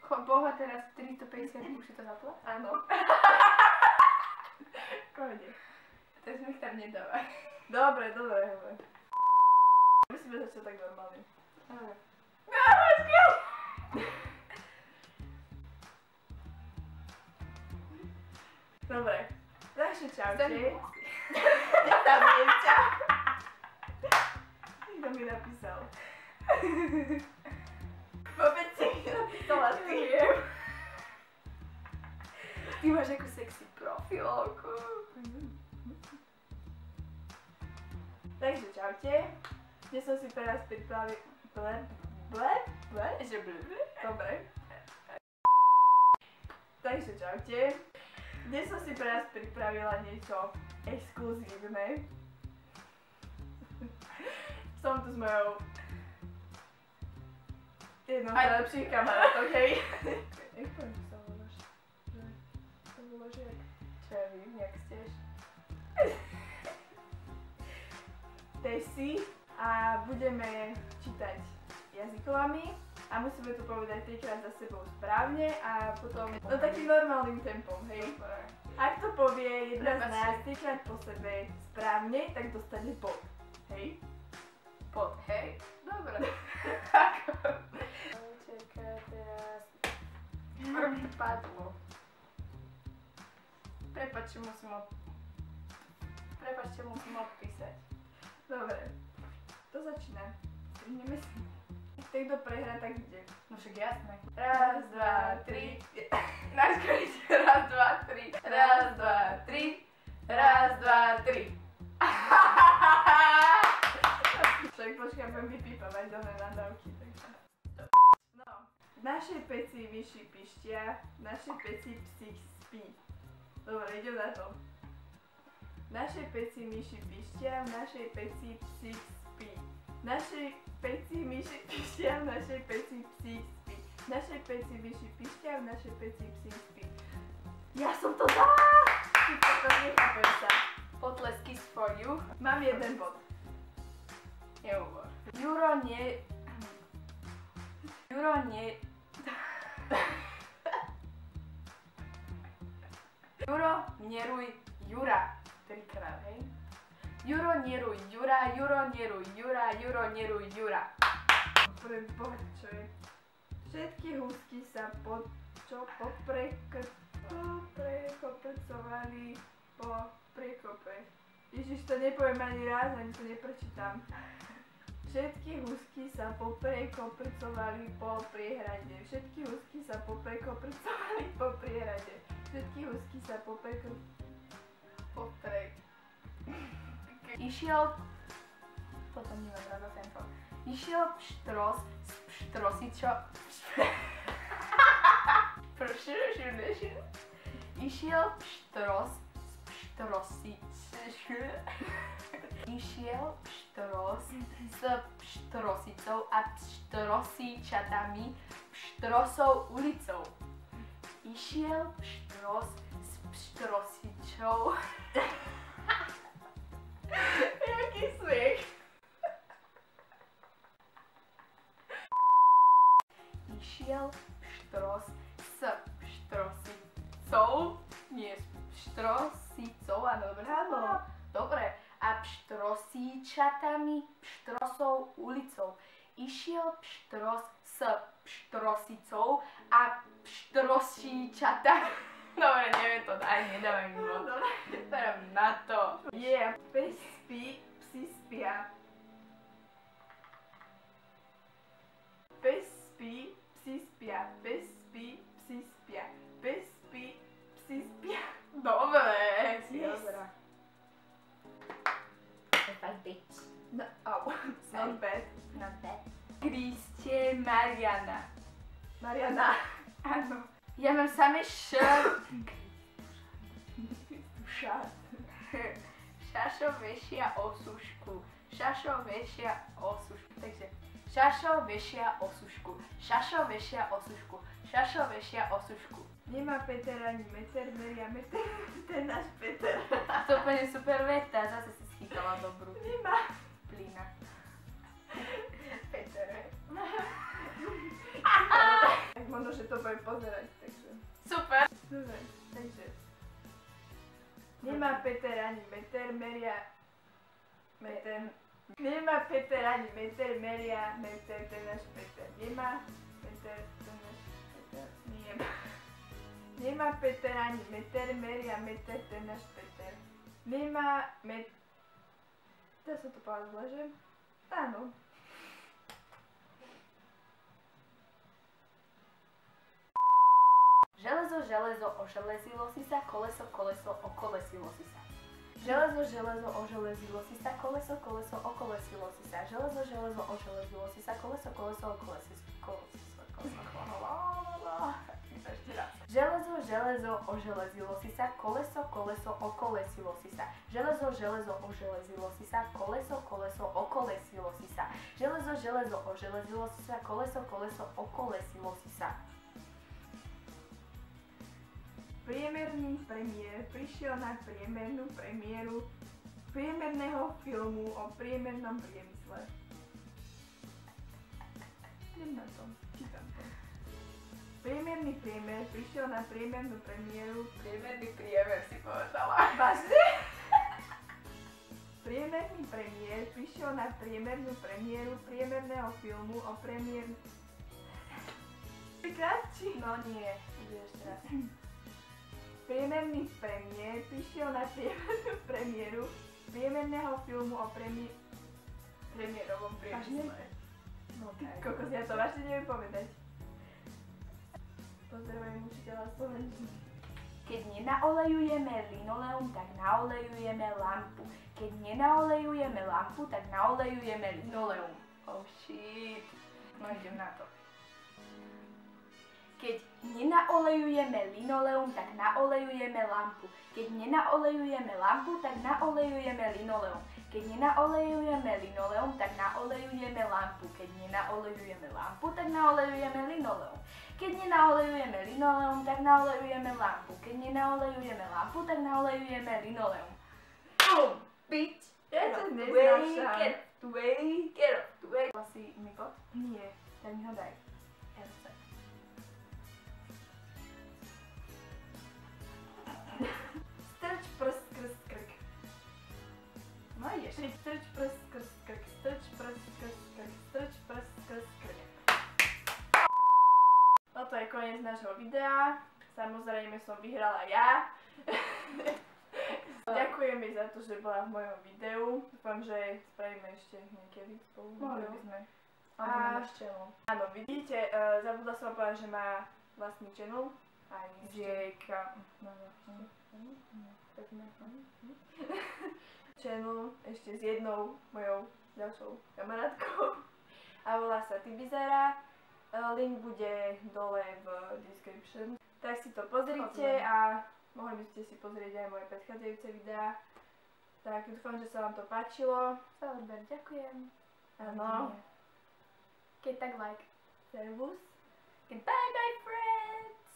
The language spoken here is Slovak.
Boha teraz 350, už si to zapla? Áno. Kojde. Teraz mi ich tam nedáva. Dobre. Musíme začať tak normálne. Dobre. Dobre. Takže čaute. Nezabijem ťa. Kto mi napísal? Vôbec si mi napísala ty. Ty máš ako sexy profilku. Takže čaute. Dnes som si pre vás pripravil... Že blbý. Dobre. Takže čaute. Dnes som si pre vás pripravila niečo exkluzívne. Som tu s mojou jednou z najlepších kamarátov, hej. Jak poviem, že sa voláš? Že sa voláš jak? Čo ja vím, jak steš? Tesi a budeme čítať jazykovami a musíme to povedať 3-krát za sebou správne a potom no takým normálnym tempom, hej. Ak to povie jedna z nás 3-krát po sebe správne, tak dostane bod, hej. Pod, hej? Dobre. Čaká teraz... Padlo. Prepáčte, musím odpísať. Dobre, to začína. Strihneme si. Ten, kto prehrá, tak ide. No však jasné. Raz, dva, tri. Najskôr raz, dva, tri. Raz, dva, tri. Raz, dva, tri. Však počkaj, budem vypípavať dole nadávky. No, v našej peci myši pištia, v našej peci psík spí. Dobre, idem na to. V našej peci myši pištia, v našej peci psík spí. V našej peci myši pištia, v našej peci psík spí. V našej peci myši pištia, v našej peci psík spí. Ja som to dala! Ty toto nechápem sa. Potlesky for you. Mám jeden bod. Neuvor. Juro nie... Juro, neruj Jura. 3-krát, hej? Juro, neruj Jura, Juro, neruj Jura, Juro, neruj Jura. Preboha, čo je? Všetky húsky sa poprekoprcovali po priekope. Ježiš, to nepoviem ani raz, ani to neprečítam. Všetky húsky sa poprekoprcovali po priehrade. Všetky húsky sa poprekoprcovali po priehrade. Všetky húsky sa Išiel... Potom nemám rada tento. Išiel pštros s pštrosičo... Išiel pštros s pštrosicou a pštrosičatami pštrosou ulicou. Išiel pštros s pštrosičou... Jaký smiech. Išiel pštros s pštrosicou, nie s pštrosicou, áno, dobre? Áno. Dobre, a pštrosíčatami pštrosou ulicou. Išiel pštros s pštrosicou a pštrosíčatami... Dobre, neviem to, aj nedávaj mi bod. Berem na to. Yeah, pes spí, psi spia. Pes spí, psi spia. Pes spí, psi spia. Pes spí, psi spia. Dobre, si dobrá. No, Not bad. Not bad. Kriste Mariana. Mariana. Áno. Ja mám samé Šat. Šašo vešia osušku. Šašo vešia osušku. Takže šašo vešia osušku. Šašo vešia osušku. Šašo vešia osušku. Nemá Peter ani meter, meria meter. Ten náš Peter. To úplne super veta. Zase si schytala dobrú. Nemá. Plína. Peter. Tak možno, že to budem pozerať, takže. Super. Dobre, takže. Nemá Peter ani meter, meria... Meter... Nemá Peter ani meter, meria meter, ten náš Peter. Nemá Peter, ten náš Peter. Nemá Peter ani meter, meria meter, ten náš Peter. Nemá met... Dá sa to povedať zle, že? Áno. Železo, železo, oželezilo si sa, koleso, koleso, okolesilo si sa. Železo, železo, oželezilo si sa, koleso, koleso, okolesilo si sa. Železo, železo, oželezilo si sa, koleso, koleso, okolesilo Ešte raz. Železo, železo, oželezilo si sa, koleso, koleso, okolesilo si sa. Železo, železo, oželezilo si sa, koleso, koleso, okolesilo si sa. Železo, železo, oželezilo si sa, koleso, koleso, okolesilo si sa. Priemerný premiér prišiel na priemernú premiéru priemerného filmu o priemernom priemysle. Idem na to, čítam to. Priemerný premiér prišiel na priemernú premiéru... Priemerný priemer si povedala. Vážne? Priemerný premiér prišiel na priemernú premiéru priemerného filmu o premiér... Kratší? No nie, ide ešte raz. Priemerný premiér prišiel na priemernú premiéru priemerného filmu o premiérovom priemysle. No tak. Kokos, ja to vážne neviem povedať. Pozdravujem učiteľa slovenčiny. Keď nenaolejujeme linoleum, tak naolejujeme lampu. Keď nenaolejujeme lampu, tak naolejujeme linoleum. Oh shit. No idem na to. Keď nenaolejujeme linoleum, tak naolejujeme lampu. Keď nenaolejujeme lampu, tak naolejujeme linoleum. Keď nenaolejujeme linoleum, tak naolejujeme lampu. Keď nenaolejujeme lampu, tak naolejujeme linoleum. Keď nenaolejujeme linoleum, tak naolejujeme lampu. Keď nenaolejujeme lampu, tak naolejujeme linoleum. Boom! Bitch! Ja to neznášam. Get off the way. Si mi kód? Nie. Tak mi ho daj. Ja to chcem. Strč prst skrz krk. No ideš. Strč prst skrz krk. Strč prst skrz krk. Strč prst skrz krk. Toto je koniec nášho videa. Samozrejme som vyhrala ja. Ďakujem jej za to, že bola v mojom videu. Dúfam, že spravíme ešte niekedy spolu. Mohli by sme. A náš channel. áno, vidíte, zabudla som povedať, že má vlastný channel. Aj Žieka. Channel ešte s jednou mojou ďalšou kamarátkou. A volá sa Tibizera. Link bude dole v description. Tak si to pozrite a mohli by ste si pozrieť aj moje predchádzajúce videá. Tak dúfam, že sa vám to páčilo. Salber, ďakujem. Áno. Keď tak like. Servus. Goodbye, bye friends!